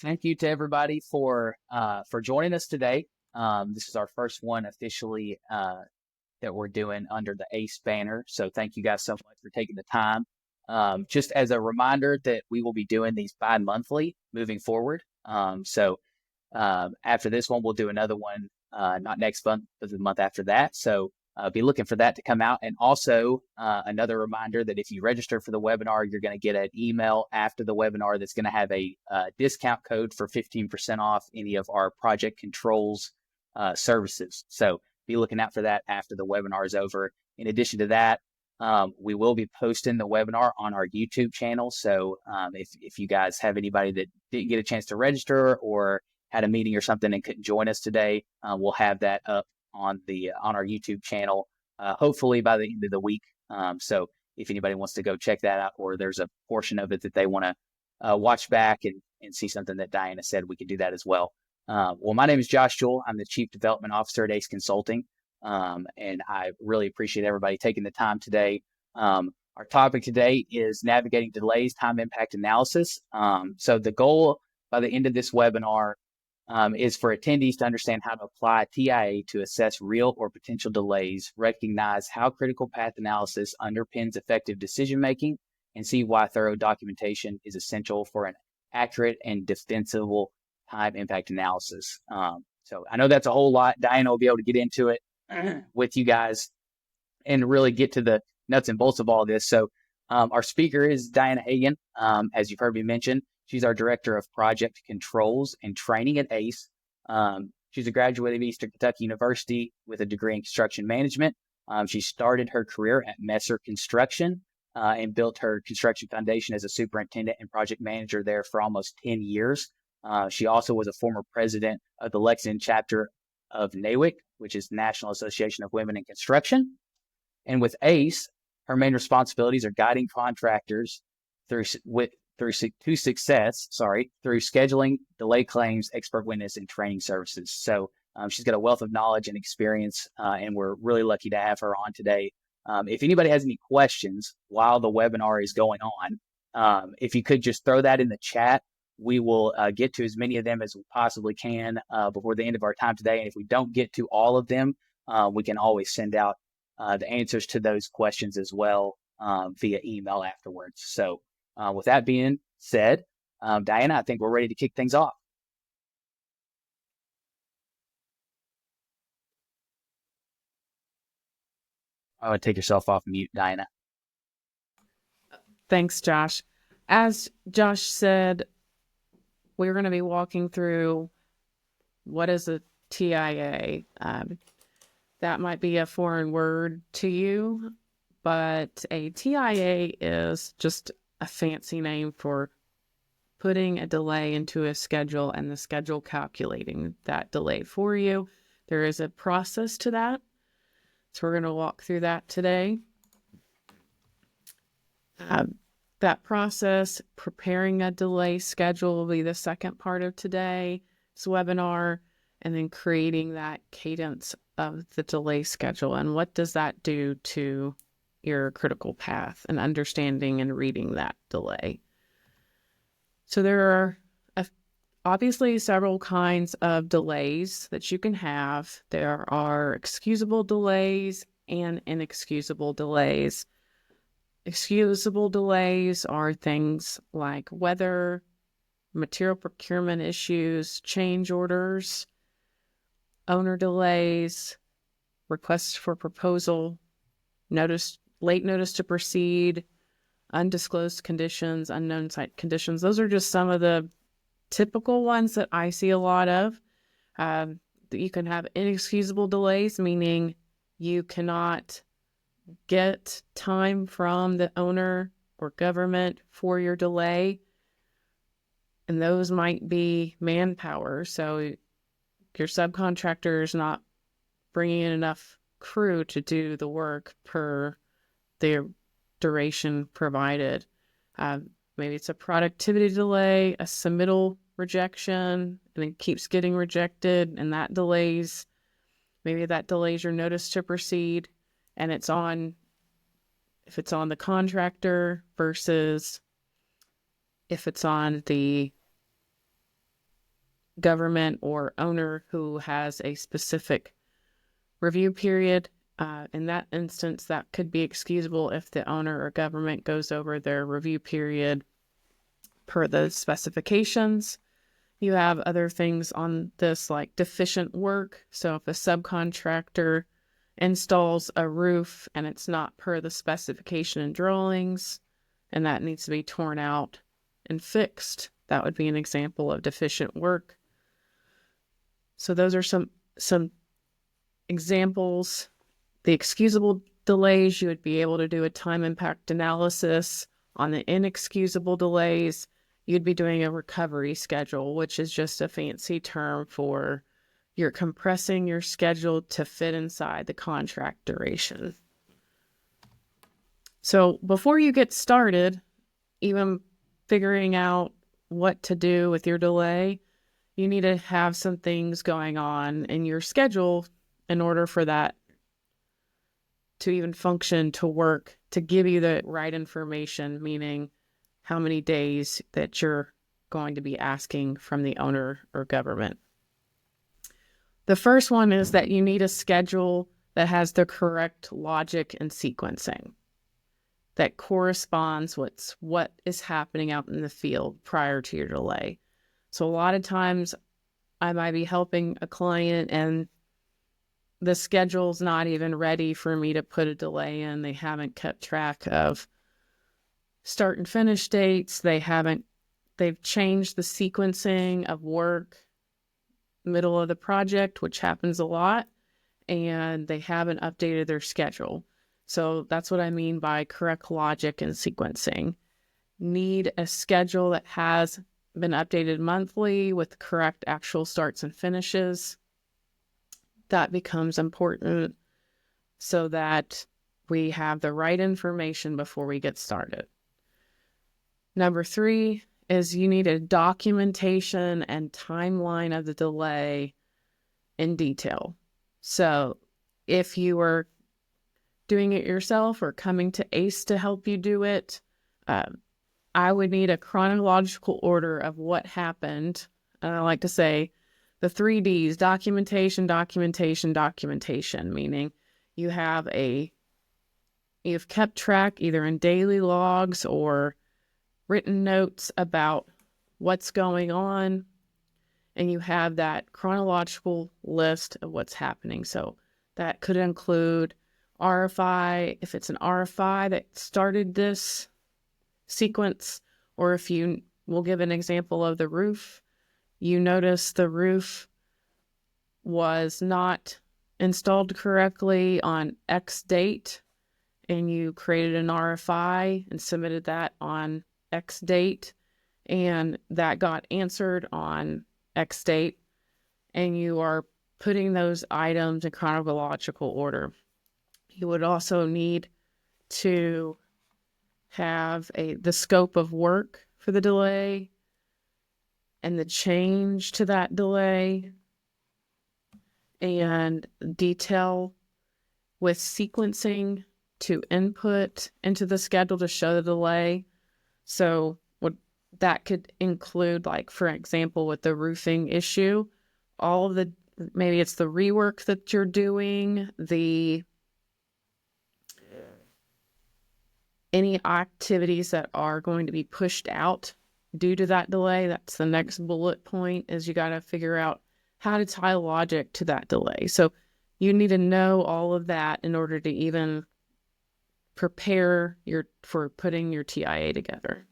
Thank you to everybody for joining us today. This is our first one officially that we're doing under the ACE banner. So thank you guys so much for taking the time. Just as a reminder that we will be doing these bi-monthly moving forward. After this one, we'll do another one, not next month, but the month after that. So be looking for that to come out. And also another reminder that if you register for the webinar, you're going to get an email after the webinar that's going to have a discount code for 15% off any of our project controls services. So be looking out for that after the webinar is over. In addition to that, we will be posting the webinar on our YouTube channel. So if you guys have anybody that didn't get a chance to register or had a meeting or something and couldn't join us today, we'll have that up on our YouTube channel, hopefully by the end of the week. So if anybody wants to go check that out, or there's a portion of it that they want to watch back and see something that Diana said, we can do that as well. Well, my name is Josh Jewell. I'm the Chief Development Officer at ACE Consulting, and I really appreciate everybody taking the time today. Our topic today is navigating delays, time impact analysis. So the goal by the end of this webinar is for attendees to understand how to apply TIA to assess real or potential delays, recognize how critical path analysis underpins effective decision-making, and see why thorough documentation is essential for an accurate and defensible time impact analysis. So I know that's a whole lot. Diana will be able to get into it with you guys and really get to the nuts and bolts of all this. So our speaker is Diana Hagan, as you've heard me mention. She's our Director of Project Controls and Training at ACE. She's a graduate of Eastern Kentucky University with a degree in construction management. She started her career at Messer Construction and built her construction foundation as a superintendent and project manager there for almost 10 years. She also was a former president of the Lexington chapter of NAWIC, which is National Association of Women in Construction. And with ACE, her main responsibilities are guiding contractors through success through scheduling, delay claims, expert witness, and training services. So she's got a wealth of knowledge and experience, and we're really lucky to have her on today. If anybody has any questions while the webinar is going on, if you could just throw that in the chat, we will get to as many of them as we possibly can before the end of our time today. And if we don't get to all of them, we can always send out the answers to those questions as well via email afterwards. So with that being said, Diana, I think we're ready to kick things off. I would take yourself off mute, Diana. Thanks, Josh. As Josh said, we're going to be walking through what is a TIA. That might be a foreign word to you, but a TIA is just a fancy name for putting a delay into a schedule and the schedule calculating that delay for you. There is a process to that. So we're going to walk through that today. That process, preparing a delay schedule, will be the second part of today's webinar, and then creating that cadence of the delay schedule. And what does that do to your critical path and understanding and reading that delay? So there are obviously several kinds of delays that you can have. There are excusable delays and inexcusable delays. Excusable delays are things like weather, material procurement issues, change orders, owner delays, requests for proposal, late notice to proceed, undisclosed conditions, unknown site conditions. Those are just some of the typical ones that I see a lot of. You can have inexcusable delays, meaning you cannot get time from the owner or government for your delay. And those might be manpower. So your subcontractor is not bringing in enough crew to do the work per their duration provided. Maybe it's a productivity delay, a submittal rejection, and it keeps getting rejected, and that delays. Maybe that delays your notice to proceed, and if it's on the contractor versus if it's on the government or owner who has a specific review period. In that instance, that could be excusable if the owner or government goes over their review period per the specifications. You have other things on this like deficient work. So if a subcontractor installs a roof and it's not per the specification and drawings, and that needs to be torn out and fixed, that would be an example of deficient work. So those are some examples. The excusable delays, you would be able to do a time impact analysis. On the inexcusable delays, you'd be doing a recovery schedule, which is just a fancy term for you're compressing your schedule to fit inside the contract duration. So before you get started, even figuring out what to do with your delay, you need to have some things going on in your schedule in order for that to even function, to work, to give you the right information, meaning how many days that you're going to be asking from the owner or government. The first one is that you need a schedule that has the correct logic and sequencing that corresponds with what is happening out in the field prior to your delay. So a lot of times I might be helping a client and the schedule's not even ready for me to put a delay in. They haven't kept track of start and finish dates. They've changed the sequencing of work middle of the project, which happens a lot, and they haven't updated their schedule. So that's what I mean by correct logic and sequencing. Need a schedule that has been updated monthly with correct actual starts and finishes. That becomes important so that we have the right information before we get started. Number 3 is you need a documentation and timeline of the delay in detail. So if you are doing it yourself or coming to ACE to help you do it, I would need a chronological order of what happened. And I like to say the 3 Ds, documentation, documentation, documentation, meaning you've kept track either in daily logs or written notes about what's going on, and you have that chronological list of what's happening. So that could include RFI, if it's an RFI that started this sequence, or if we'll give an example of the roof. You notice the roof was not installed correctly on X date, and you created an RFI and submitted that on X date, and that got answered on X date, and you are putting those items in chronological order. You would also need to have the scope of work for the delay and the change to that delay, and detail with sequencing to input into the schedule to show the delay. So what that could include, like, for example, with the roofing issue, maybe it's the rework that you're doing, any activities that are going to be pushed out due to that delay. That's the next bullet point, is you got to figure out how to tie logic to that delay. So you need to know all of that in order to even prepare for putting your TIA together.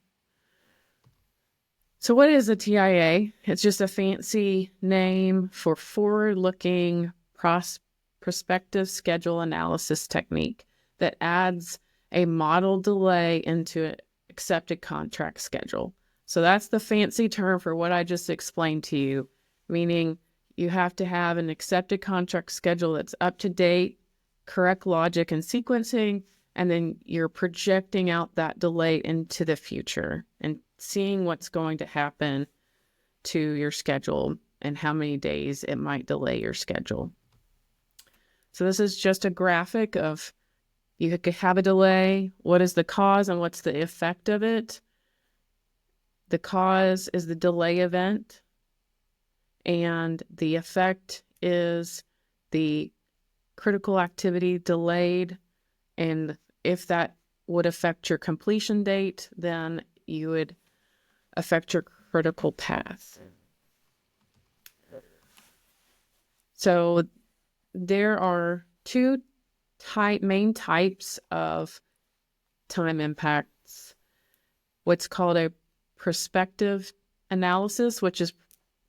So what is a TIA? It's just a fancy name for forward-looking prospective schedule analysis technique that adds a model delay into an accepted contract schedule. So that's the fancy term for what I just explained to you, meaning you have to have an accepted contract schedule that's up to date, correct logic and sequencing, and then you're projecting out that delay into the future and seeing what's going to happen to your schedule and how many days it might delay your schedule. So this is just a graphic of you could have a delay, what is the cause and what's the effect of it. The cause is the delay event, and the effect is the critical activity delayed, and if that would affect your completion date, then you would affect your critical path. So there are two main types of time impacts. What's called a prospective analysis, which is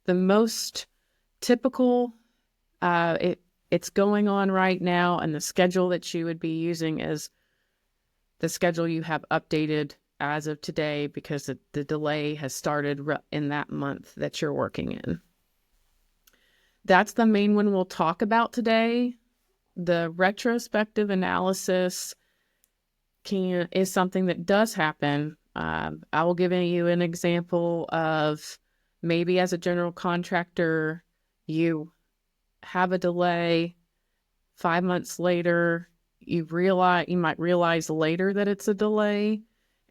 the most typical. It's going on right now, and the schedule that you would be using is the schedule you have updated as of today because the delay has started in that month that you're working in. That's the main one we'll talk about today. The retrospective analysis is something that does happen. I will give you an example of maybe as a general contractor, you have a delay. 5 months later, you might realize later that it's a delay,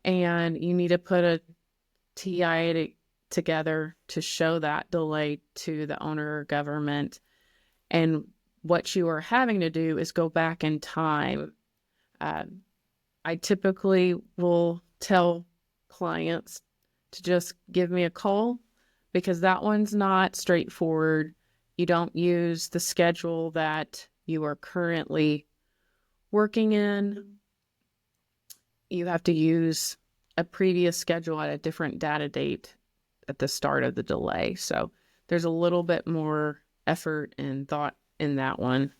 and you need to put a TIA together to show that delay to the owner or government. And what you are having to do is go back in time. I typically will tell clients to just give me a call because that one's not straightforward. You don't use the schedule that you are currently working in. You have to use a previous schedule at a different data date at the start of the delay. So there's a little bit more effort and thought in that one.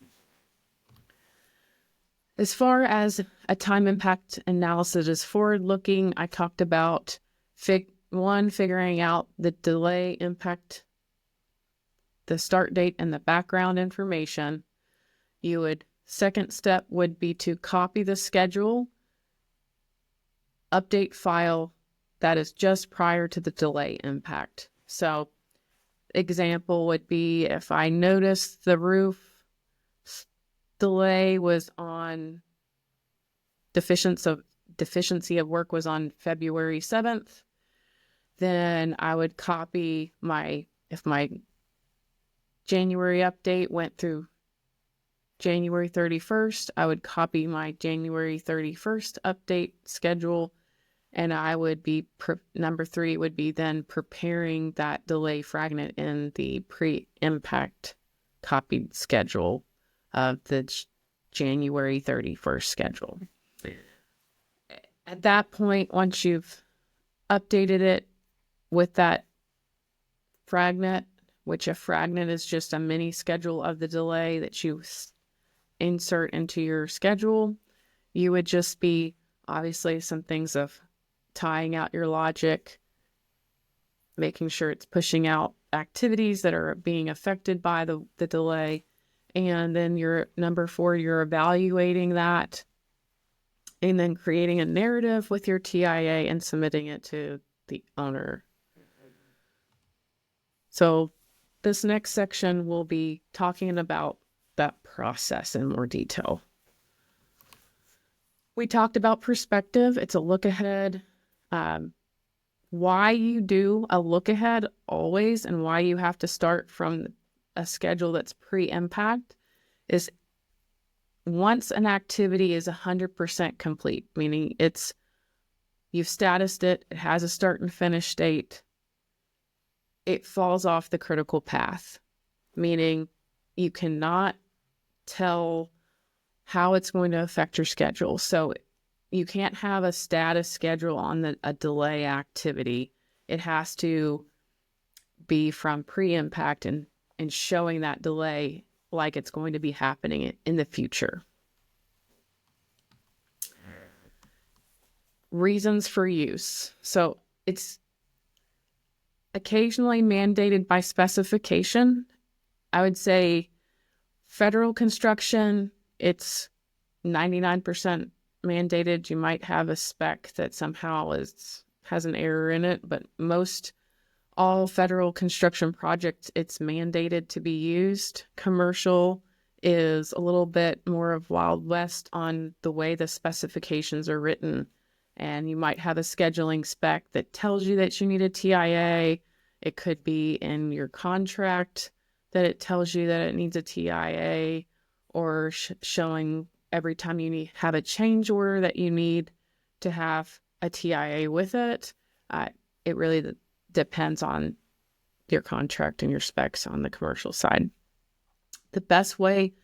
As far as a time impact analysis is forward-looking, I talked about figuring out the delay impact, the start date, and the background information. Second step would be to copy the schedule, update file that is just prior to the delay impact. So example would be if I noticed the roof delay was on deficiency of work was on February 7th, then I would copy if my January update went through January 31st, I would copy my January 31st update schedule, and I would be, number 3 would be then preparing that delay fragment in the pre-impact copied schedule of the January 31st schedule. At that point, once you've updated it with that fragment, which a fragment is just a mini schedule of the delay that you insert into your schedule, you would just be obviously some things of tying out your logic, making sure it's pushing out activities that are being affected by the delay. And then number 4, you're evaluating that and then creating a narrative with your TIA and submitting it to the owner. So this next section will be talking about that process in more detail. We talked about perspective. It's a look ahead. Why you do a look ahead always and why you have to start from a schedule that's pre-impact is once an activity is 100% complete, meaning you've statused it, it has a start and finish date, it falls off the critical path, meaning you cannot tell how it's going to affect your schedule. So you can't have a status schedule on a delay activity. It has to be from pre-impact and showing that delay like it's going to be happening in the future. Reasons for use. So it's occasionally mandated by specification. I would say federal construction, it's 99% mandated. You might have a spec that somehow has an error in it, but all federal construction projects, it's mandated to be used. Commercial is a little bit more of Wild West on the way the specifications are written. And you might have a scheduling spec that tells you that you need a TIA, It could be in your contract that it tells you that it needs a TIA, or showing every time you have a change order that you need to have a TIA with it. It really depends on your contract and your specs on the commercial side. The best way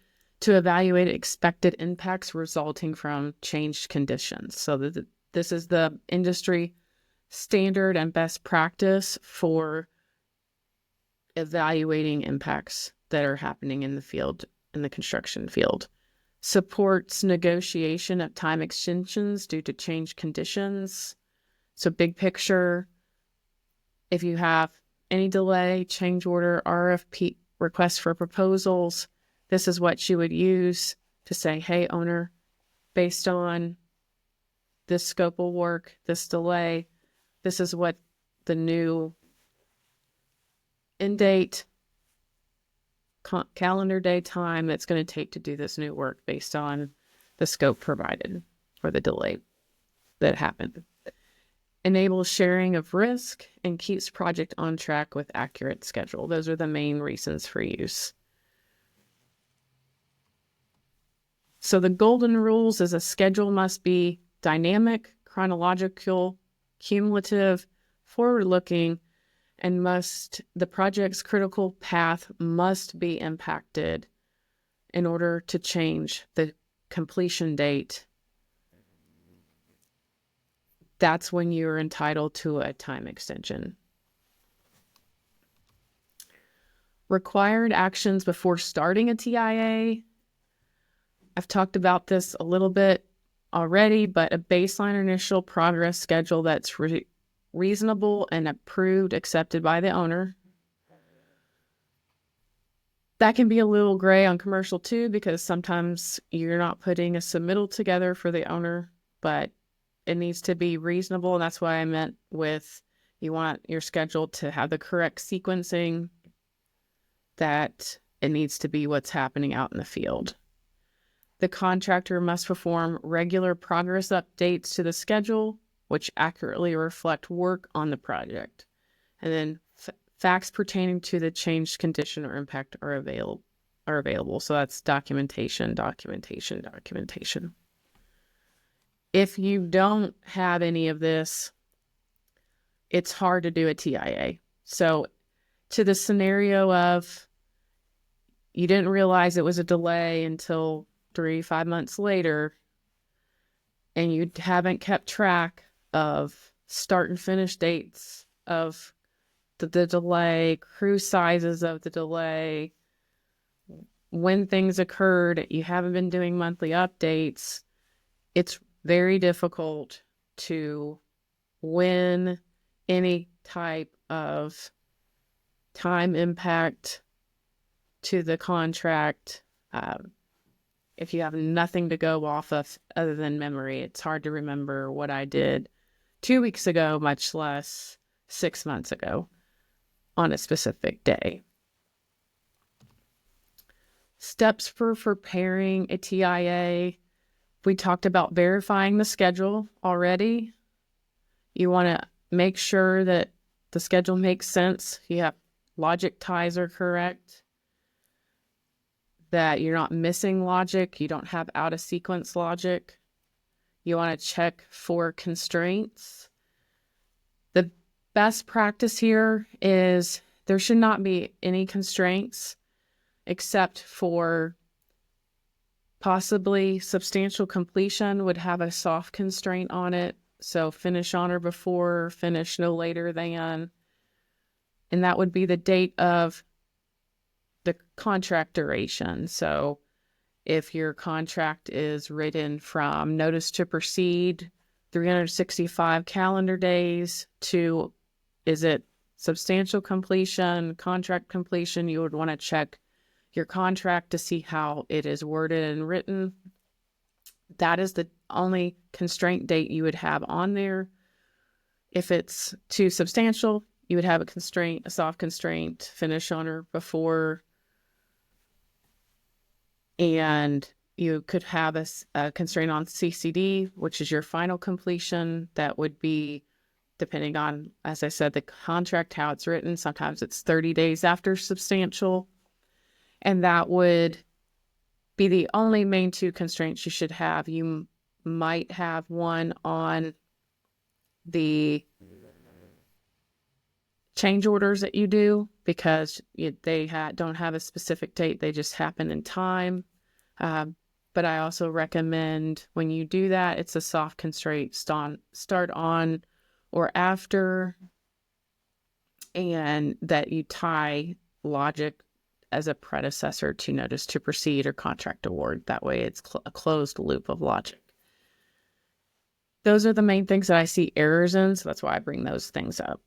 to evaluate expected impacts resulting from changed conditions. So this is the industry standard and best practice for evaluating impacts that are happening in the field, in the construction field. Supports negotiation of time extensions due to changed conditions. So big picture, if you have any delay, change order, RFP, request for proposals, this is what you would use to say, hey, owner, based on this scope of work, this delay, this is what the new end date, calendar day time that's going to take to do this new work based on the scope provided for the delay that happened. Enables sharing of risk and keeps project on track with accurate schedule. Those are the main reasons for use. So the golden rules is a schedule must be dynamic, chronological, cumulative, forward-looking, and the project's critical path must be impacted in order to change the completion date. That's when you're entitled to a time extension. Required actions before starting a TIA. I've talked about this a little bit already, but a baseline initial progress schedule that's reasonable and approved, accepted by the owner. That can be a little gray on commercial too, because sometimes you're not putting a submittal together for the owner, but it needs to be reasonable. And that's why I meant with, you want your schedule to have the correct sequencing, that it needs to be what's happening out in the field. The contractor must perform regular progress updates to the schedule, which accurately reflect work on the project. And then facts pertaining to the changed condition or impact are available. So that's documentation. If you don't have any of this, it's hard to do a TIA. So to the scenario of you didn't realize it was a delay until 3-5 months later, and you haven't kept track of start and finish dates of the delay, crew sizes of the delay, when things occurred, you haven't been doing monthly updates, it's very difficult to win any type of time impact to the contract. If you have nothing to go off of other than memory, it's hard to remember what I did 2 weeks ago, much less 6 months ago on a specific day. Steps for preparing a TIA. We talked about verifying the schedule already. You want to make sure that the schedule makes sense. You have logic ties are correct, that you're not missing logic. You don't have out of sequence logic. You want to check for constraints. The best practice here is there should not be any constraints except for possibly substantial completion would have a soft constraint on it. So finish on or before, finish no later than, and that would be the date of the contract duration. So if your contract is written from notice to proceed 365 calendar days to, is it substantial completion, contract completion, you would want to check your contract to see how it is worded and written. That is the only constraint date you would have on there. If it's too substantial, you would have a constraint, a soft constraint, finish on or before. And you could have a constraint on CCD, which is your final completion. That would be depending on, as I said, the contract, how it's written. Sometimes it's 30 days after substantial. And that would be the only main two constraints you should have. You might have one on the change orders that you do because they don't have a specific date. They just happen in time. But I also recommend when you do that, it's a soft constraint, start on or after, and that you tie logic as a predecessor to notice to proceed or contract award. That way it's a closed loop of logic. Those are the main things that I see errors in, so that's why I bring those things up.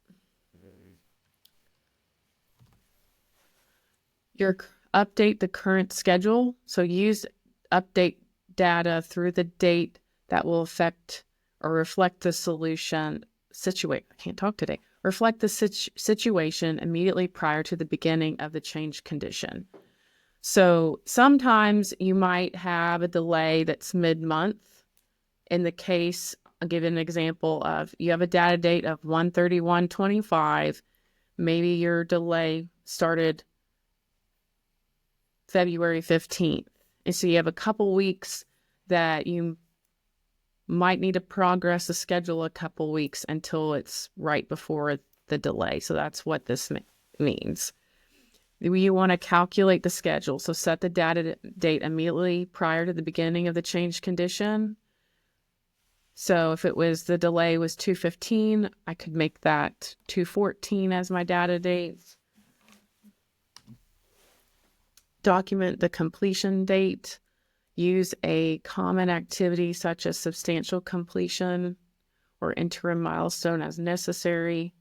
Your update the current schedule. So use update data through the date that will affect or reflect the reflect the situation immediately prior to the beginning of the change condition. So sometimes you might have a delay that's mid-month. In the case, I'll give you an example of you have a data date of 1/31/25. Maybe your delay started February 15th. And so you have a couple weeks that you might need to progress the schedule a couple weeks until it's right before the delay. So that's what this means. You want to calculate the schedule. So set the data date immediately prior to the beginning of the change condition. So if the delay was 2/15, I could make that 2/14 as my data date. Document the completion date. Use a common activity such as substantial completion or interim milestone as necessary.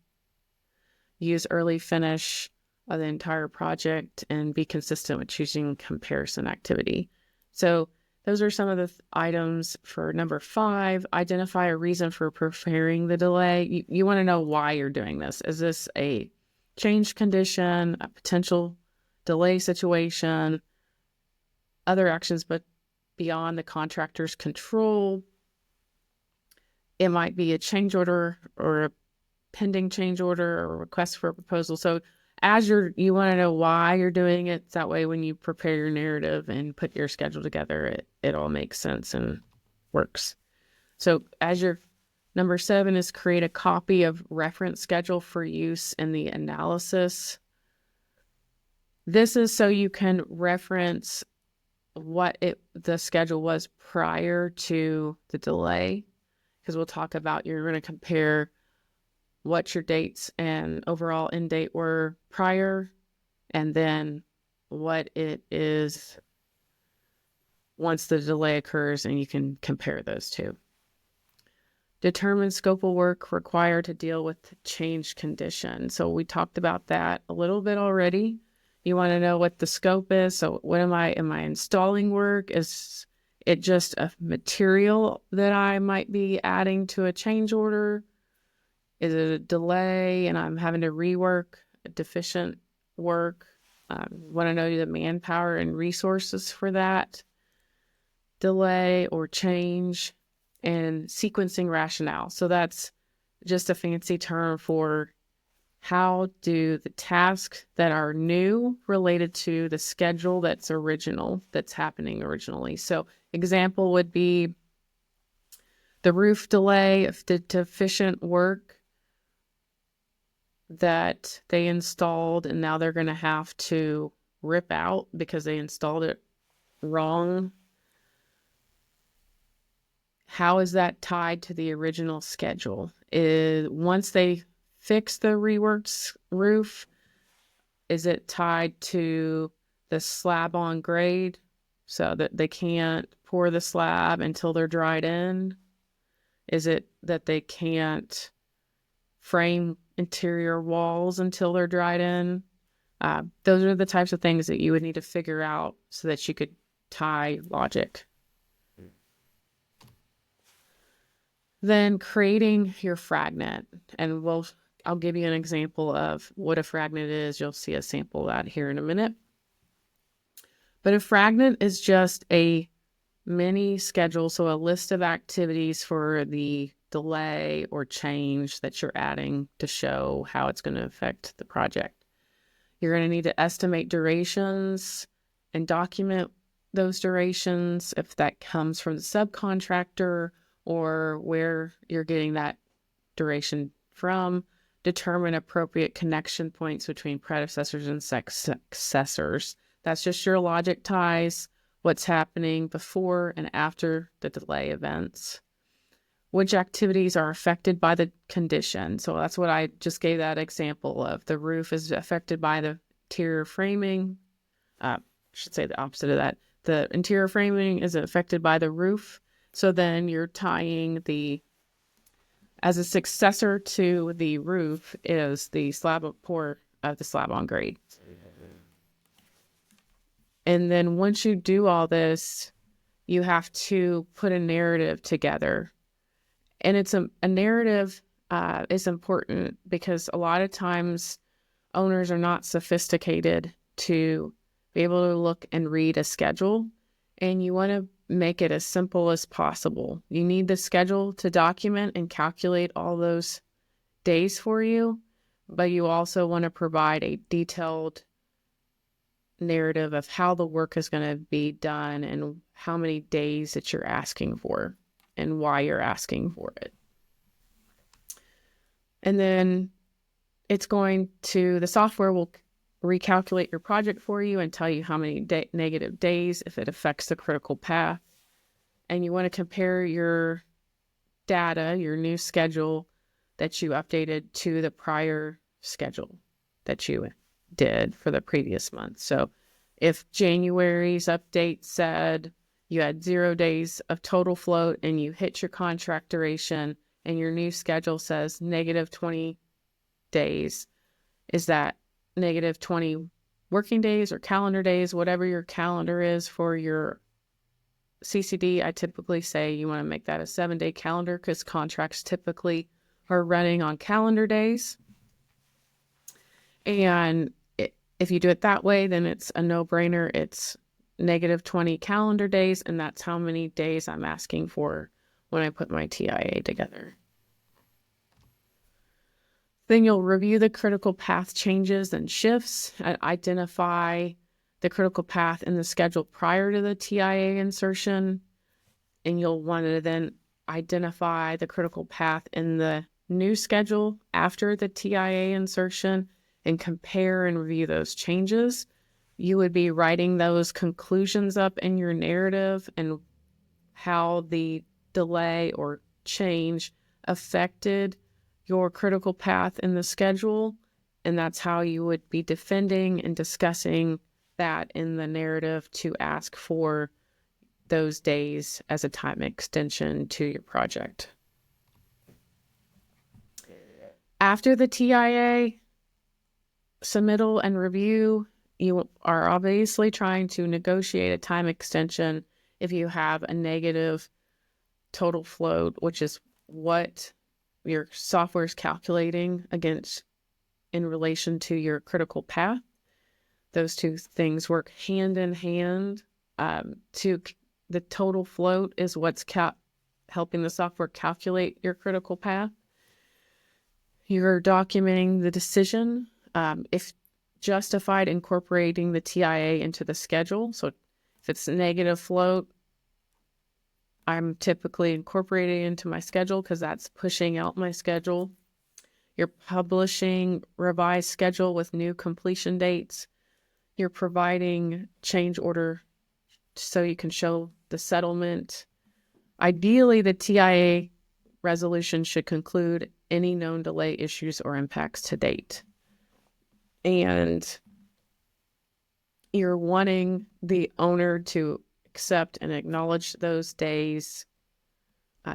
Use early finish of the entire project and be consistent with choosing comparison activity. So those are some of the items for number 5. Identify a reason for preparing the delay. You want to know why you're doing this. Is this a change condition, a potential delay situation, other actions but beyond the contractor's control? It might be a change order or a pending change order or request for a proposal. So as you want to know why you're doing it. That way when you prepare your narrative and put your schedule together, it all makes sense and works. So as your number 7 is create a copy of reference schedule for use in the analysis. This is so you can reference what the schedule was prior to the delay, because we'll talk about you're going to compare what your dates and overall end date were prior, and then what it is once the delay occurs, and you can compare those two. Determine scope of work required to deal with the change condition. So we talked about that a little bit already. You want to know what the scope is. So what am I installing work? Is it just a material that I might be adding to a change order? Is it a delay and I'm having to rework deficient work? Want to know the manpower and resources for that delay or change, and sequencing rationale. So that's just a fancy term for how do the tasks that are new related to the schedule that's happening originally. So example would be the roof delay, if the deficient work that they installed and now they're going to have to rip out because they installed it wrong. How is that tied to the original schedule? Once they fix the reworked roof, is it tied to the slab on grade so that they can't pour the slab until they're dried in? Is it that they can't frame interior walls until they're dried in? Those are the types of things that you would need to figure out so that you could tie logic. Then creating your fragment, and I'll give you an example of what a fragment is. You'll see a sample of that here in a minute. But a fragment is just a mini schedule, so a list of activities for the delay or change that you're adding to show how it's going to affect the project. You're going to need to estimate durations and document those durations if that comes from the subcontractor or where you're getting that duration from. Determine appropriate connection points between predecessors and successors. That's just your logic ties, what's happening before and after the delay events. Which activities are affected by the condition. So that's what I just gave that example of. The roof is affected by the interior framing. I should say the opposite of that. The interior framing is affected by the roof. So then you're tying as a successor to the roof is the slab of pour of the slab on grade. And then once you do all this, you have to put a narrative together. And it's a narrative is important because a lot of times owners are not sophisticated to be able to look and read a schedule, and you want to make it as simple as possible. You need the schedule to document and calculate all those days for you, but you also want to provide a detailed narrative of how the work is going to be done and how many days that you're asking for and why you're asking for it. And then the software will recalculate your project for you and tell you how many negative days if it affects the critical path. And you want to compare your data, your new schedule that you updated to the prior schedule that you did for the previous month. So if January's update said you had 0 days of total float and you hit your contract duration and your new schedule says negative 20 days, is that negative 20 working days or calendar days, whatever your calendar is for your CCD? I typically say you want to make that a 7-day calendar because contracts typically are running on calendar days. And if you do it that way, then it's a no-brainer. It's negative 20 calendar days, and that's how many days I'm asking for when I put my TIA together. Then you'll review the critical path changes and shifts, and identify the critical path in the schedule prior to the TIA insertion, and you'll want to then identify the critical path in the new schedule after the TIA insertion and compare and review those changes. You would be writing those conclusions up in your narrative and how the delay or change affected your critical path in the schedule. And that's how you would be defending and discussing that in the narrative to ask for those days as a time extension to your project. After the TIA submittal and review, you are obviously trying to negotiate a time extension if you have a negative total float, which is what your software is calculating against in relation to your critical path. Those two things work hand in hand. The total float is what's helping the software calculate your critical path. You're documenting the decision. If justified, incorporating the TIA into the schedule. So if it's a negative float, I'm typically incorporating it into my schedule because that's pushing out my schedule. You're publishing revised schedule with new completion dates. You're providing change order so you can show the settlement. Ideally, the TIA resolution should conclude any known delay issues or impacts to date. And you're wanting the owner to accept and acknowledge those days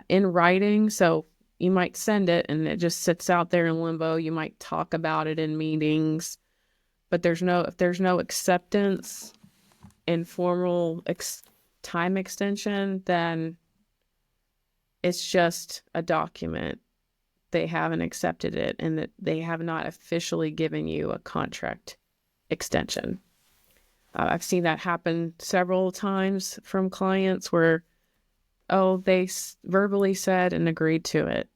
in writing. So you might send it and it just sits out there in limbo. You might talk about it in meetings, but if there's no acceptance in formal time extension, then it's just a document. They haven't accepted it and that they have not officially given you a contract extension. I've seen that happen several times from clients where oh, they verbally said and agreed to it.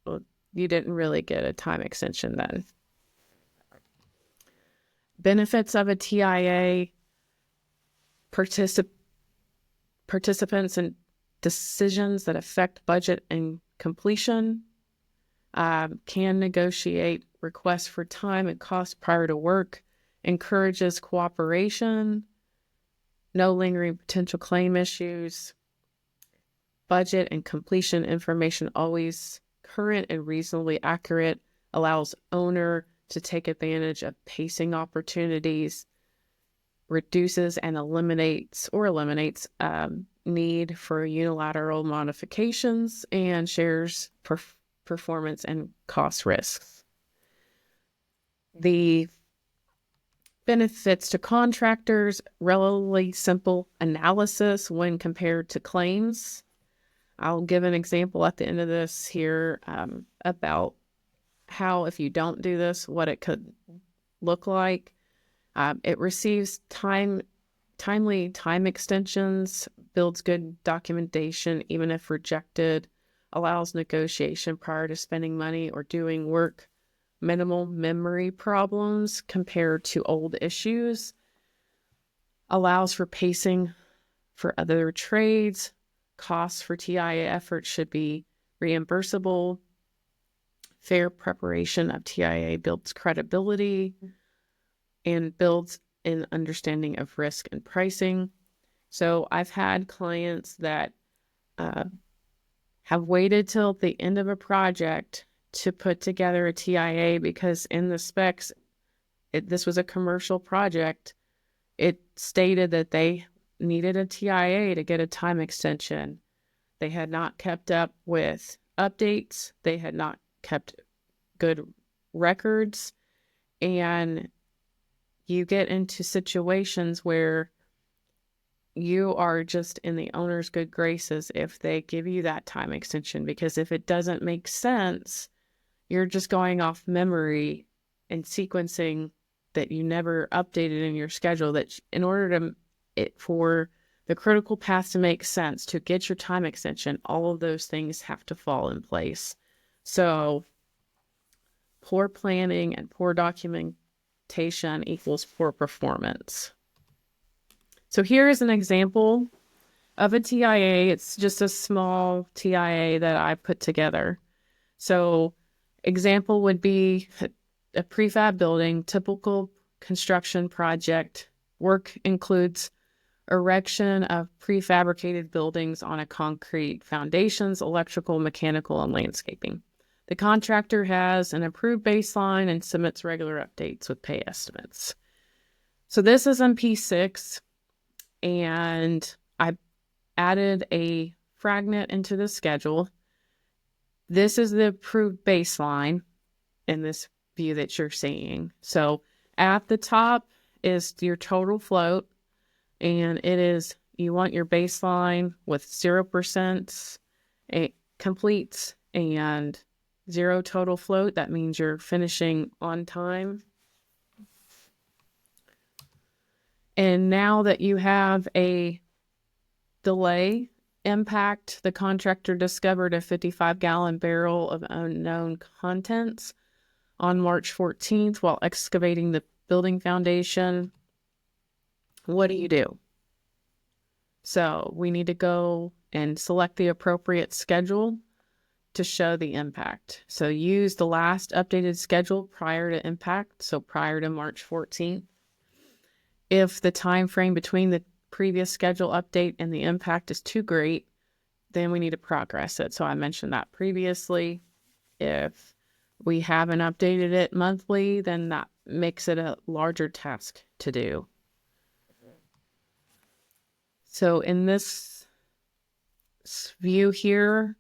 Well, you didn't really get a time extension then. Benefits of a TIA: participants in decisions that affect budget and completion, can negotiate requests for time and cost prior to work, encourages cooperation, no lingering potential claim issues, budget and completion information always current and reasonably accurate, allows owner to take advantage of pacing opportunities, reduces and eliminates need for unilateral modifications, and shares performance and cost risks. The benefits to contractors: relatively simple analysis when compared to claims. I'll give an example at the end of this here about how, if you don't do this, what it could look like. It receives timely time extensions, builds good documentation even if rejected, allows negotiation prior to spending money or doing work, minimal memory problems compared to old issues, allows for pacing for other trades, costs for TIA efforts should be reimbursable, fair preparation of TIA builds credibility, and builds an understanding of risk and pricing. So I've had clients that have waited till the end of a project to put together a TIA because in the specs, this was a commercial project. It stated that they needed a TIA to get a time extension. They had not kept up with updates. They had not kept good records. And you get into situations where you are just in the owner's good graces if they give you that time extension, because if it doesn't make sense, you're just going off memory and sequencing that you never updated in your schedule. That in order for the critical path to make sense, to get your time extension, all of those things have to fall in place. So poor planning and poor documentation equals poor performance. So here is an example of a TIA. It's just a small TIA that I put together. So example would be a prefab building, typical construction project. Work includes erection of prefabricated buildings on a concrete foundations, electrical, mechanical, and landscaping. The contractor has an approved baseline and submits regular updates with pay estimates. So this is on P6, and I added a fragment into the schedule. This is the approved baseline in this view that you're seeing. So at the top is your total float, and it is, you want your baseline with 0% completes and 0 total float. That means you're finishing on time. And now that you have a delay impact, the contractor discovered a 55-gallon barrel of unknown contents on March 14th while excavating the building foundation. What do you do? So we need to go and select the appropriate schedule to show the impact. So use the last updated schedule prior to impact, so prior to March 14th. If the time frame between the previous schedule update and the impact is too great, then we need to progress it. So I mentioned that previously. If we haven't updated it monthly, then that makes it a larger task to do. So in this view here,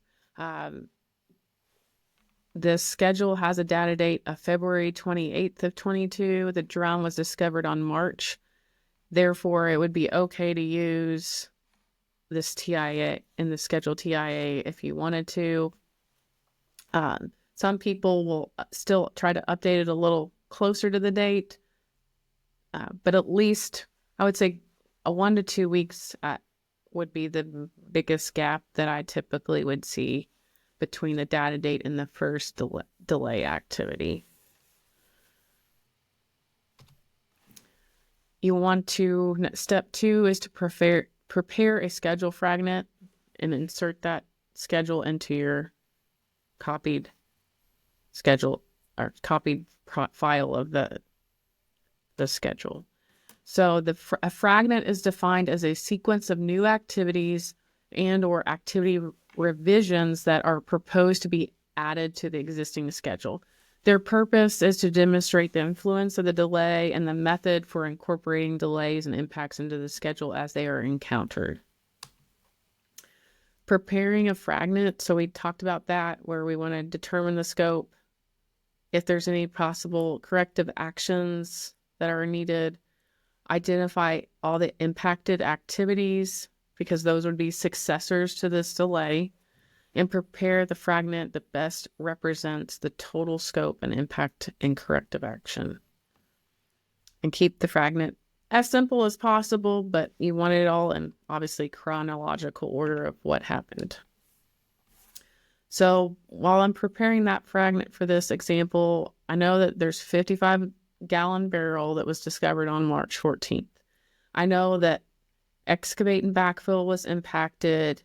the schedule has a data date of February 28th of 22. The drown was discovered on March. Therefore, it would be okay to use this TIA in the schedule TIA if you wanted to. Some people will still try to update it a little closer to the date, but at least I would say a 1 to 2 weeks would be the biggest gap that I typically would see between the data date and the first delay activity. You want to, step 2 is to prepare a schedule fragment and insert that schedule into your copied schedule or copied file of the schedule. So a fragment is defined as a sequence of new activities and or activity revisions that are proposed to be added to the existing schedule. Their purpose is to demonstrate the influence of the delay and the method for incorporating delays and impacts into the schedule as they are encountered. Preparing a fragment, so we talked about that, where we want to determine the scope, if there's any possible corrective actions that are needed, identify all the impacted activities, because those would be successors to this delay, and prepare the fragment that best represents the total scope and impact and corrective action. And keep the fragment as simple as possible, but you want it all in obviously chronological order of what happened. So while I'm preparing that fragment for this example, I know that there's 55-gallon barrel that was discovered on March 14th. I know that excavate and backfill was impacted.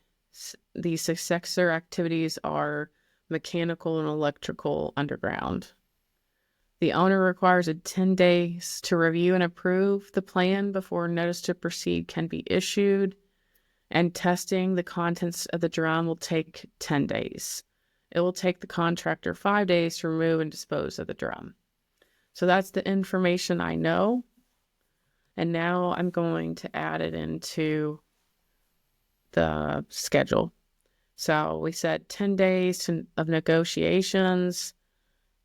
The successor activities are mechanical and electrical underground. The owner requires 10 days to review and approve the plan before notice to proceed can be issued, and testing the contents of the drum will take 10 days. It will take the contractor 5 days to remove and dispose of the drum. So that's the information I know. And now I'm going to add it into the schedule. So we said 10 days of negotiations,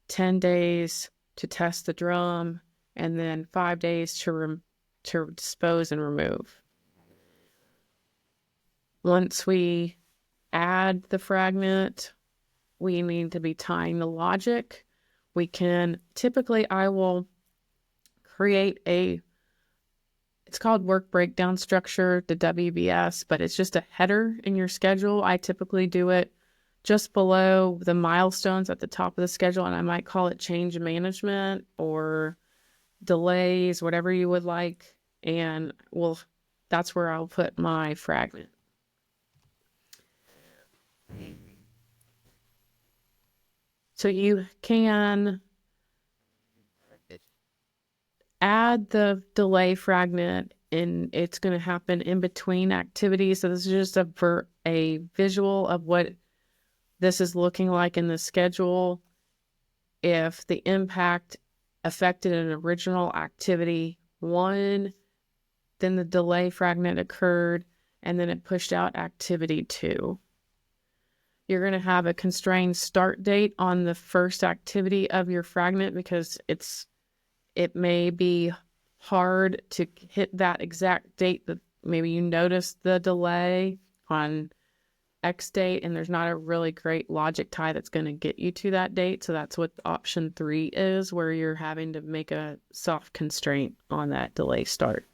10 days to test the drum, and then 5 days to dispose and remove. Once we add the fragment, we need to be tying the logic. We can, typically I will create it's called work breakdown structure, the WBS, but it's just a header in your schedule. I typically do it just below the milestones at the top of the schedule, and I might call it change management or delays, whatever you would like. And that's where I'll put my fragment. So you can add the delay fragment, and it's going to happen in between activities. So this is just a visual of what this is looking like in the schedule. If the impact affected an original activity 1, then the delay fragment occurred, and then it pushed out activity 2. You're going to have a constrained start date on the first activity of your fragment, because it may be hard to hit that exact date that maybe you noticed the delay on X date, and there's not a really great logic tie that's going to get you to that date. So that's what option 3 is, where you're having to make a soft constraint on that delay start.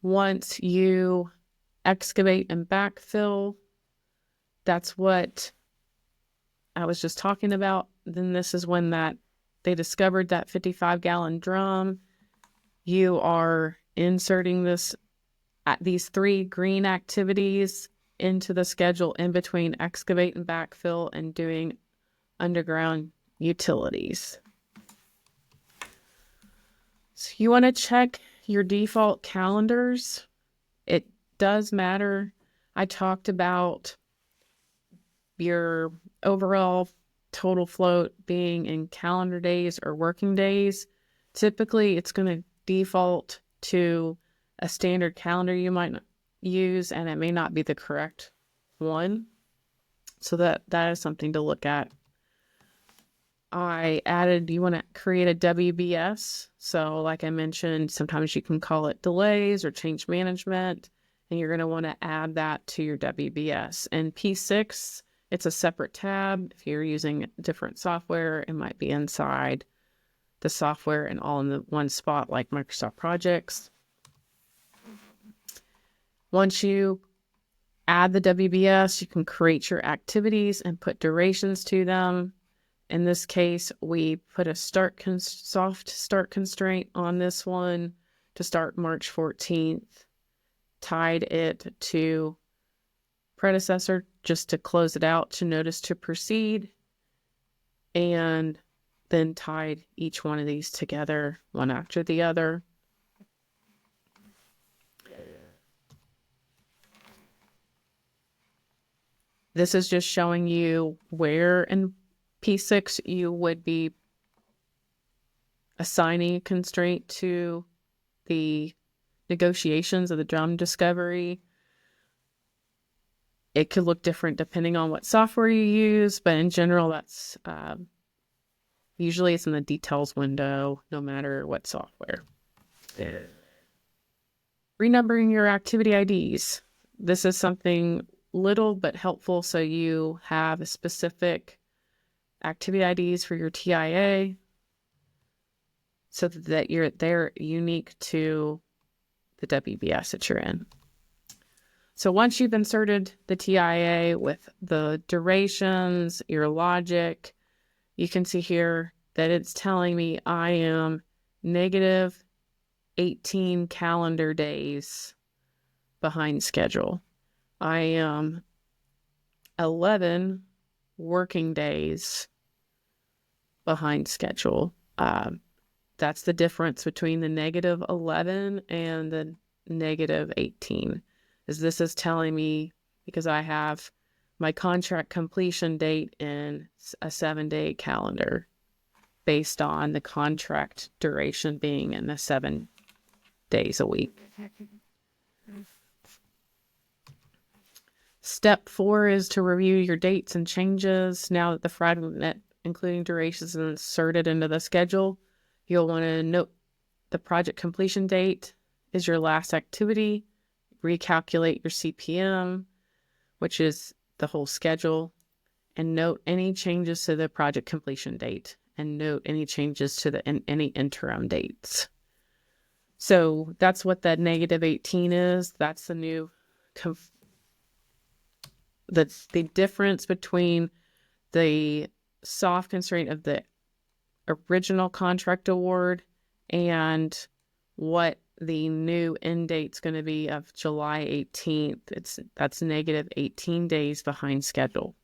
Once you excavate and backfill, that's what I was just talking about. Then this is when they discovered that 55-gallon drum. You are inserting these 3 green activities into the schedule in between excavate and backfill and doing underground utilities. So you want to check your default calendars. It does matter. I talked about your overall total float being in calendar days or working days. Typically, it's going to default to a standard calendar you might use, and it may not be the correct one. So that is something to look at. I added, you want to create a WBS. So like I mentioned, sometimes you can call it delays or change management, and you're going to want to add that to your WBS. And P6, it's a separate tab. If you're using different software, it might be inside the software and all in the one spot like Microsoft Projects. Once you add the WBS, you can create your activities and put durations to them. In this case, we put a soft start constraint on this one to start March 14th, tied it to predecessor just to close it out to notice to proceed, and then tied each one of these together one after the other. This is just showing you where in P6 you would be assigning a constraint to the negotiations of the drum discovery. It could look different depending on what software you use, but in general, that's usually it's in the details window, no matter what software. Renumbering your activity IDs. This is something little but helpful, so you have a specific activity IDs for your TIA, so that they're unique to the WBS that you're in. So once you've inserted the TIA with the durations, your logic, you can see here that it's telling me I am negative 18 calendar days behind schedule. I am 11 working days behind schedule. That's the difference between the negative 11 and the negative 18. This is telling me, because I have my contract completion date in a 7-day calendar based on the contract duration being in the 7 days a week. Step 4 is to review your dates and changes. Now that the fragment, including durations, is inserted into the schedule, you'll want to note the project completion date is your last activity. Recalculate your CPM, which is the whole schedule, and note any changes to the project completion date, and note any changes to any interim dates. So that's what that negative 18 is. That's the new the difference between the soft constraint of the original contract award and what the new end date's going to be of July 18th. That's negative 18 days behind schedule.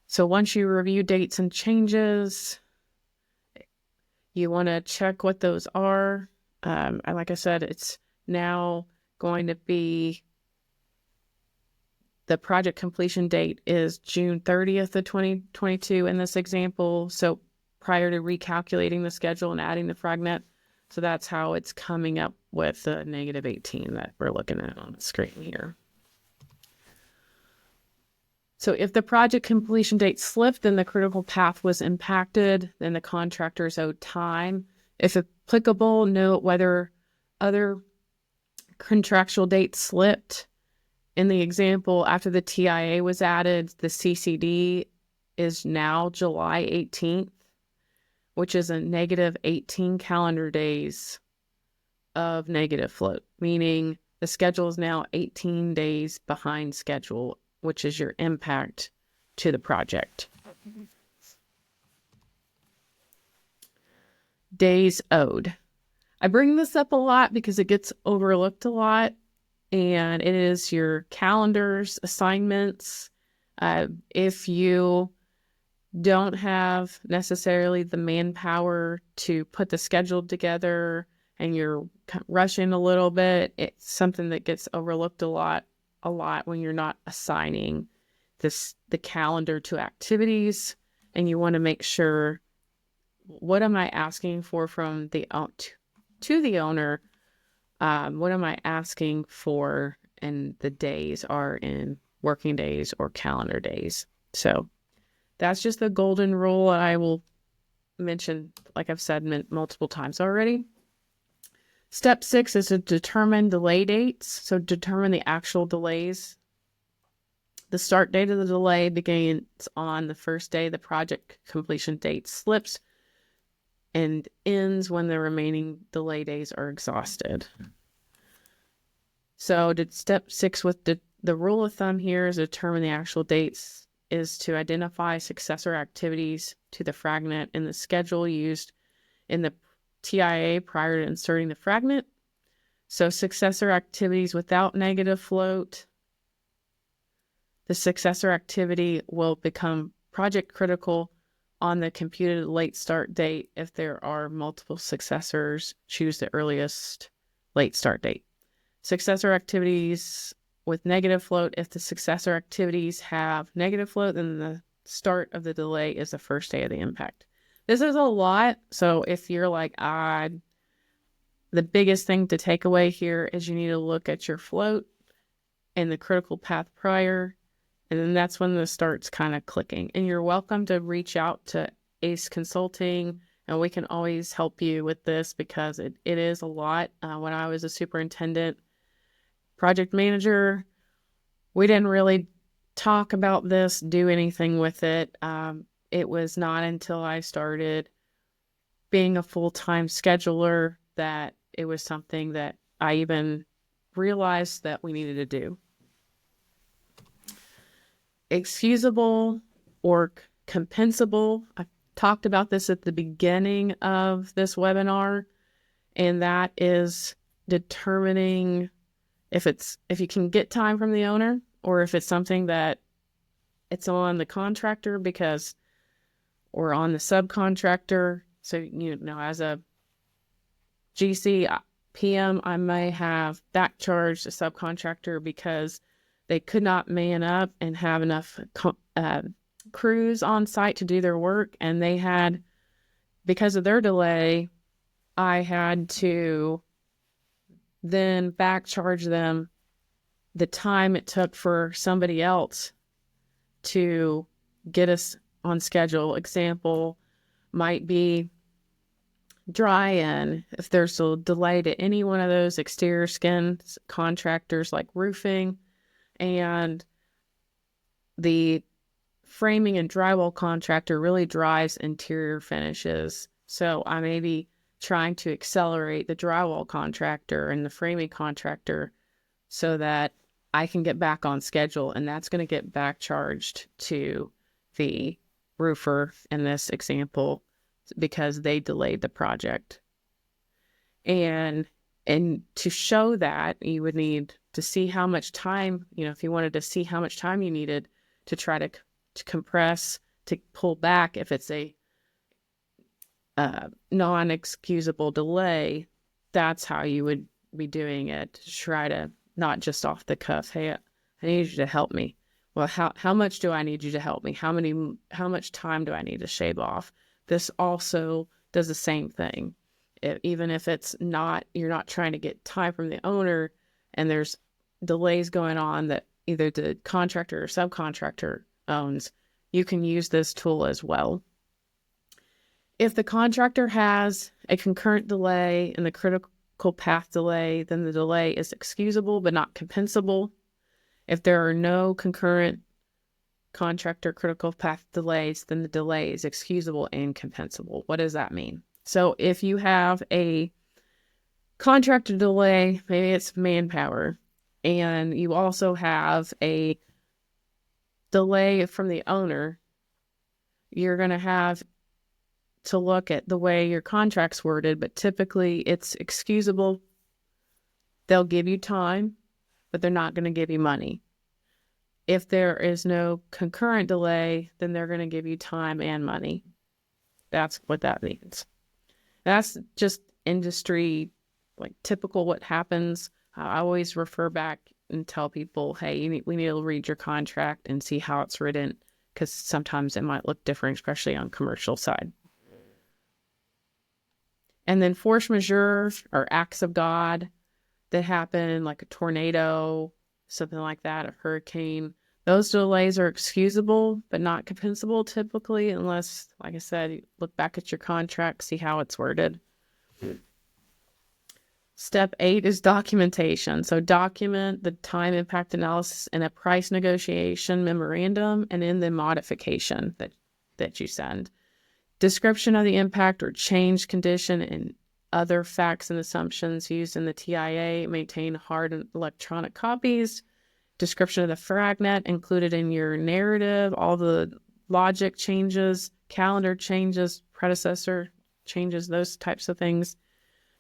So once you review dates and changes, you want to check what those are. Like I said, it's now going to be the project completion date is June 30th of 2022 in this example. So prior to recalculating the schedule and adding the fragment. So that's how it's coming up with the negative 18 that we're looking at on the screen here. So if the project completion date slipped, then the critical path was impacted, then the contractor's owed time. If applicable, note whether other contractual dates slipped. In the example, after the TIA was added, the CCD is now July 18th, which is a negative 18 calendar days of negative float, meaning the schedule is now 18 days behind schedule, which is your impact to the project. Days owed. I bring this up a lot because it gets overlooked a lot, and it is your calendars, assignments. If you don't have necessarily the manpower to put the schedule together and you're rushing a little bit, it's something that gets overlooked a lot when you're not assigning the calendar to activities, and you want to make sure, what am I asking for from the to the owner? What am I asking for? And the days are in working days or calendar days. So that's just the golden rule I will mention, like I've said multiple times already. Step 6 is to determine delay dates. So determine the actual delays. The start date of the delay begins on the first day the project completion date slips and ends when the remaining delay days are exhausted. So step 6 with the rule of thumb here is to determine the actual dates is to identify successor activities to the fragment in the schedule used in the TIA prior to inserting the fragment. So successor activities without negative float, the successor activity will become project critical on the computed late start date. If there are multiple successors, choose the earliest late start date. Successor activities with negative float, if the successor activities have negative float, then the start of the delay is the first day of the impact. This is a lot. So if you're like, the biggest thing to take away here is you need to look at your float and the critical path prior. And then that's when the start's kind of clicking. And you're welcome to reach out to ACE Consulting, and we can always help you with this because it is a lot. When I was a superintendent project manager, we didn't really talk about this, do anything with it. It was not until I started being a full-time scheduler that it was something that I even realized that we needed to do. Excusable or compensable. I talked about this at the beginning of this webinar, and that is determining if you can get time from the owner or if it's something that it's on the contractor or on the subcontractor. So, as a GC PM, I may have back charged a subcontractor because they could not man up and have enough crews on site to do their work. And because of their delay, I had to then back charge them the time it took for somebody else to get us on schedule. Example might be dry in. If there's a delay to any one of those exterior skin contractors like roofing, and the framing and drywall contractor really drives interior finishes. So I may be trying to accelerate the drywall contractor and the framing contractor so that I can get back on schedule, and that's going to get back charged to the roofer in this example because they delayed the project. And to show that, you would need to see how much time, if you wanted to see how much time you needed to try to compress, to pull back if it's a non-excusable delay, that's how you would be doing it, to try to not just off the cuff, hey, I need you to help me. Well, how much do I need you to help me? How much time do I need to shave off? This also does the same thing. Even if you're not trying to get time from the owner and there's delays going on that either the contractor or subcontractor owns, you can use this tool as well. If the contractor has a concurrent delay and the critical path delay, then the delay is excusable but not compensable. If there are no concurrent contractor critical path delays, then the delay is excusable and compensable. What does that mean? So if you have a contractor delay, maybe it's manpower, and you also have a delay from the owner, you're going to have to look at the way your contract's worded, but typically it's excusable. They'll give you time, but they're not going to give you money. If there is no concurrent delay, then they're going to give you time and money. That's what that means. That's just industry, like typical what happens. I always refer back and tell people, hey, we need to read your contract and see how it's written, because sometimes it might look different, especially on commercial side. And then force majeure or acts of God that happen, like a tornado, something like that, a hurricane. Those delays are excusable but not compensable typically, unless, like I said, you look back at your contract, see how it's worded. Step 8 is documentation. So document the time impact analysis in a price negotiation memorandum and in the modification that you send. Description of the impact or change condition and other facts and assumptions used in the TIA. Maintain hard and electronic copies. Description of the fragnet included in your narrative. All the logic changes, calendar changes, predecessor changes, those types of things.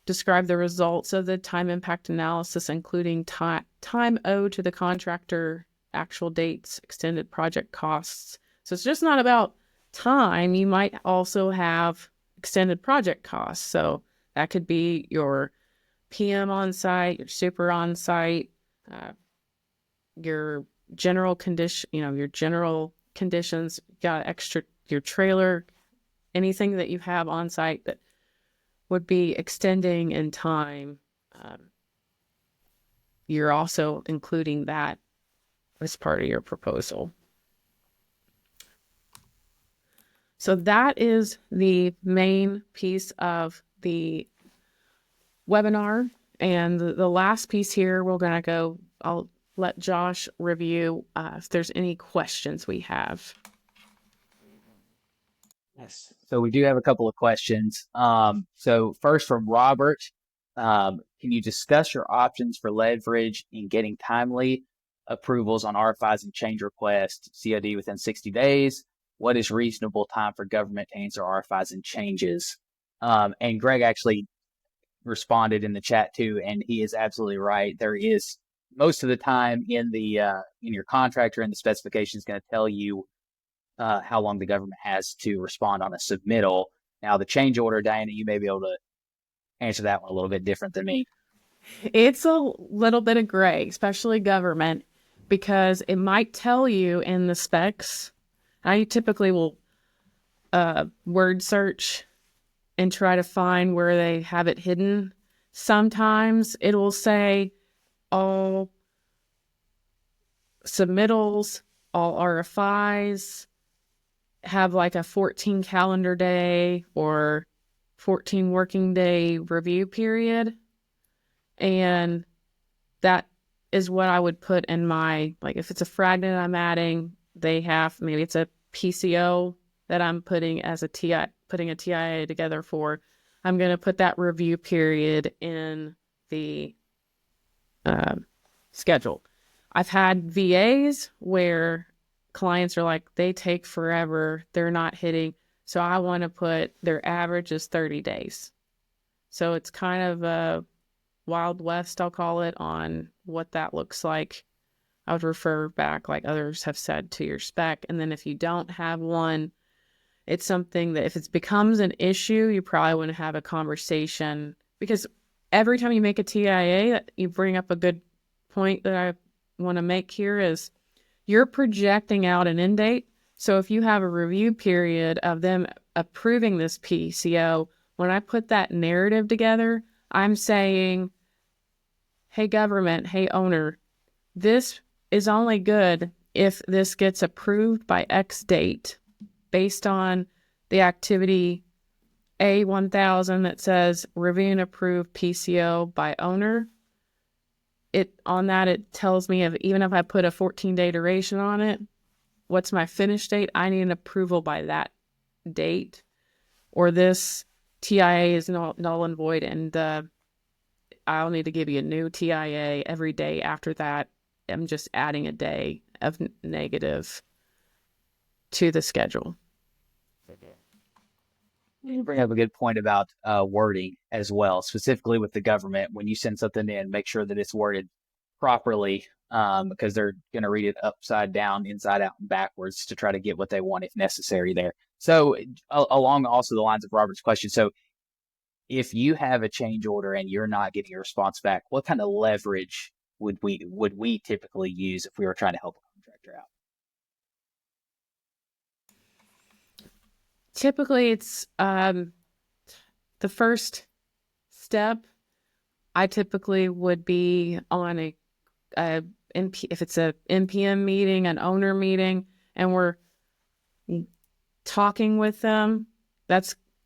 Describe the results of the time impact analysis, including time owed to the contractor, actual dates, extended project costs. So it's just not about time. You might also have extended project costs. So that could be your PM on site, your super on site, your general condition, your general conditions, got extra, your trailer, anything that you have on site that would be extending in time. You're also including that as part of your proposal. So that is the main piece of the webinar. And the last piece here, I'll let Josh review if there's any questions we have. Yes. So we do have a couple of questions. So first from Robert, can you discuss your options for leverage in getting timely approvals on RFIs and change requests, COD within 60 days? What is reasonable time for government to answer RFIs and changes? And Greg actually responded in the chat too, and he is absolutely right. There is most of the time in your contract or in the specification is going to tell you how long the government has to respond on a submittal. Now, the change order, Diana, you may be able to answer that one a little bit different than me. It's a little bit of gray, especially government, because it might tell you in the specs. I typically will word search and try to find where they have it hidden. Sometimes it will say all submittals, all RFIs have like a 14 calendar day or 14 working day review period. And that is what I would put in my, like if it's a fragment I'm adding, they have, maybe it's a PCO that I'm putting as a putting a TIA together for. I'm going to put that review period in the schedule. I've had VAs where clients are like, they take forever, they're not hitting. So I want to put their average is 30 days. So it's kind of a Wild West, I'll call it, on what that looks like. I would refer back, like others have said, to your spec. And then if you don't have one, it's something that if it becomes an issue, you probably want to have a conversation, because every time you make a TIA, you bring up a good point that I want to make here is you're projecting out an end date. So if you have a review period of them approving this PCO, when I put that narrative together, I'm saying, hey, government, hey, owner, this is only good if this gets approved by X date based on the activity A1000 that says review and approve PCO by owner. It tells me even if I put a 14-day duration on it, what's my finish date? I need an approval by that date, or this TIA is null and void, and I'll need to give you a new TIA every day after that. I'm just adding a day of negative to the schedule. You bring up a good point about wording as well, specifically with the government. When you send something in, make sure that it's worded properly, because they're going to read it upside down, inside out, and backwards to try to get what they want if necessary there. So along also the lines of Robert's question, so if you have a change order and you're not getting a response back, what kind of leverage would we typically use if we were trying to help a contractor out? Typically, it's the first step. I typically would be on if it's a NPM meeting, an owner meeting, and we're talking with them,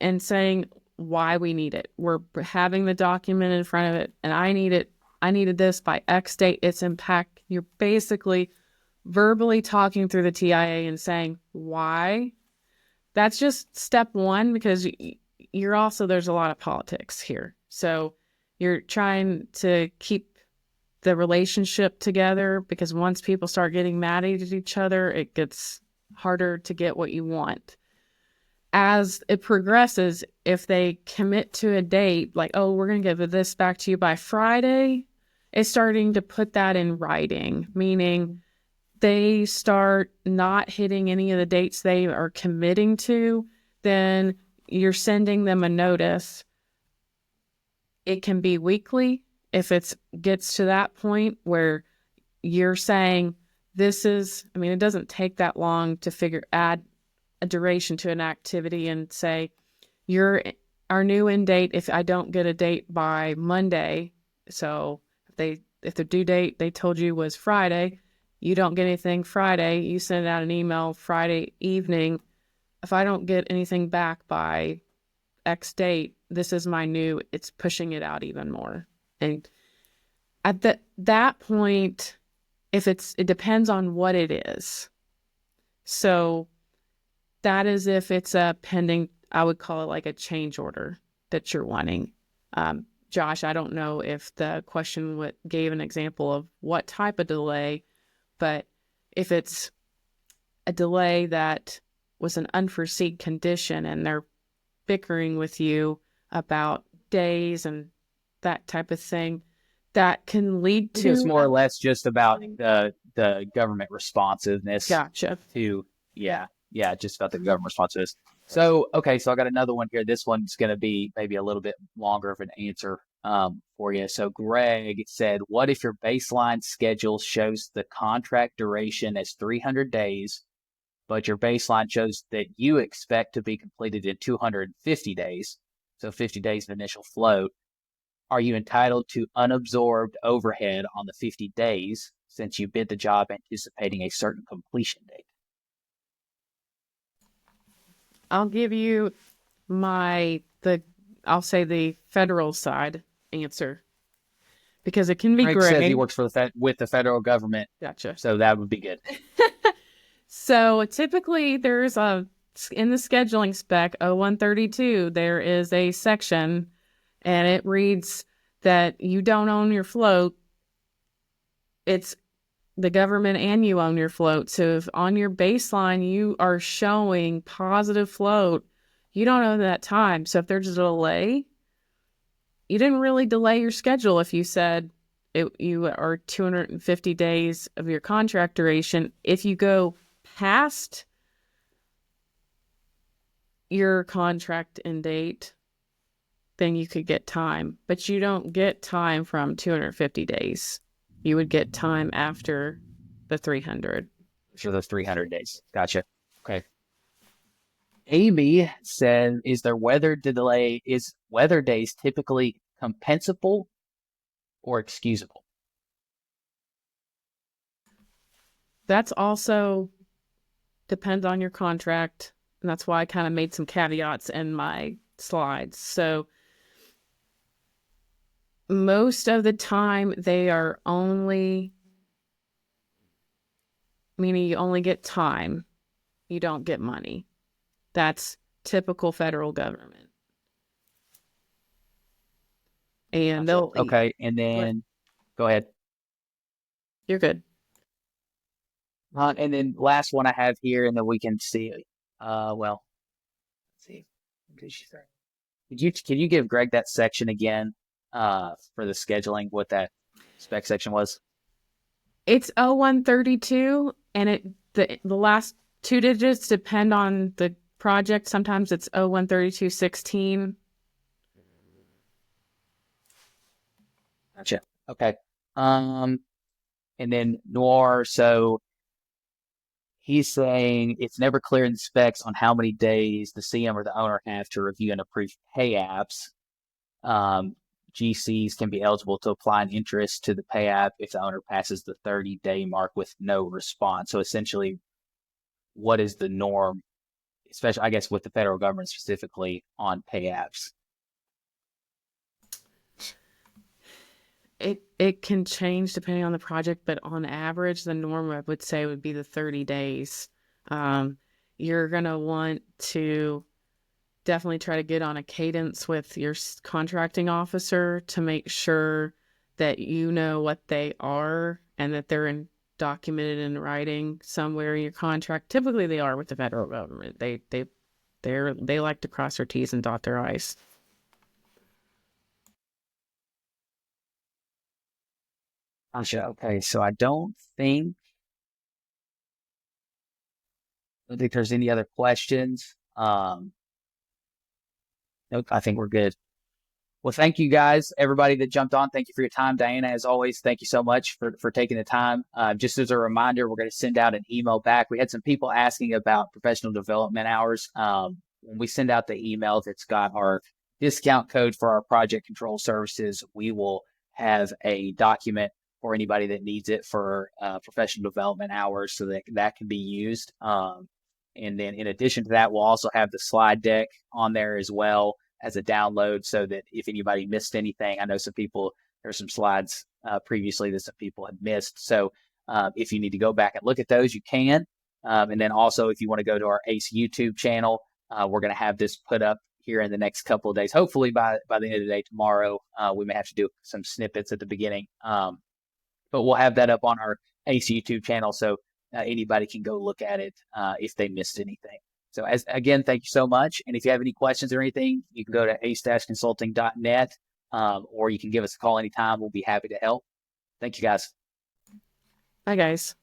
and saying, why we need it. We're having the document in front of it, and I needed this by X date. It's impact. You're basically verbally talking through the TIA and saying why. That's just step one, because you're also, there's a lot of politics here. So you're trying to keep the relationship together, because once people start getting mad at each other, it gets harder to get what you want. As it progresses, if they commit to a date, like, oh, we're going to give this back to you by Friday, it's starting to put that in writing, meaning they start not hitting any of the dates they are committing to, then you're sending them a notice. It can be weekly if it gets to that point where you're saying it doesn't take that long to add a duration to an activity and say, our new end date, if I don't get a date by Monday, so if the due date they told you was Friday, you don't get anything Friday, you send out an email Friday evening. If I don't get anything back by X date, this is my new, it's pushing it out even more. And at that point, it depends on what it is. So that is if it's a pending, I would call it like a change order that you're wanting. Josh, I don't know if the question gave an example of what type of delay, but if it's a delay that was an unforeseen condition and they're bickering with you about days and that type of thing, that can lead to... It's more or less just about the government responsiveness. Gotcha. Just about the government responsiveness. So I got another one here. This one's going to be maybe a little bit longer of an answer for you. So Greg said, what if your baseline schedule shows the contract duration as 300 days, but your baseline shows that you expect to be completed in 250 days, so 50 days of initial float? Are you entitled to unabsorbed overhead on the 50 days since you bid the job anticipating a certain completion date? I'll give you I'll say the federal side answer, because it can be Greg gray. says he works with the federal government. Gotcha. So that would be good. So typically in the scheduling spec 0132, there is a section and it reads that you don't own your float. It's the government and you own your float. So if on your baseline you are showing positive float, you don't own that time. So if there's a delay, you didn't really delay your schedule if you said you are 250 days of your contract duration. If you go past your contract end date, then you could get time. But you don't get time from 250 days. You would get time after the 300. For those 300 days. Gotcha. Okay. Amy said, is weather days typically compensable or excusable? That's also depends on your contract. And that's why I kind of made some caveats in my slides. So most of the time they are meaning you only get time. You don't get money. That's typical federal government. And gotcha. Okay. And then go ahead. You're good. And then last one I have here, and then we can see. Let's see. Can you give Greg that section again for the scheduling? What that spec section was? It's 0132, and the last two digits depend on the project. Sometimes it's 013216. Gotcha. Okay. And then Noir, so he's saying it's never clear in the specs on how many days the CM or the owner have to review and approve pay apps. GCs can be eligible to apply an interest to the pay app if the owner passes the 30-day mark with no response. So essentially, what is the norm, especially, I guess, with the federal government specifically on pay apps? It can change depending on the project, but on average, the norm I would say would be the 30 days. Um, you're gonna want to definitely try to get on a cadence with your contracting officer to make sure that you know what they are and that they're documented in writing somewhere in your contract. Typically, they are with the federal government. They like to cross their T's and dot their I's. Gotcha. Okay, so I don't think there's any other questions. Nope, I think we're good. Well, thank you guys, everybody that jumped on. Thank you for your time, Diana. As always, thank you so much for taking the time. Just as a reminder, we're going to send out an email back. We had some people asking about professional development hours. When we send out the email that's got our discount code for our project control services, we will have a document for anybody that needs it for professional development hours, so that that can be used. And then in addition to that, we'll also have the slide deck on there as well as a download, so that if anybody missed anything, I know there's some slides previously that some people had missed. So if you need to go back and look at those, you can. And then also, if you want to go to our ACE YouTube channel, we're going to have this put up here in the next couple of days. Hopefully by the end of the day tomorrow. We may have to do some snippets at the beginning, but we'll have that up on our ACE YouTube channel, so anybody can go look at it if they missed anything. So again, thank you so much. And if you have any questions or anything, you can go to ace-consulting.net, or you can give us a call anytime. We'll be happy to help. Thank you, guys. Bye, guys.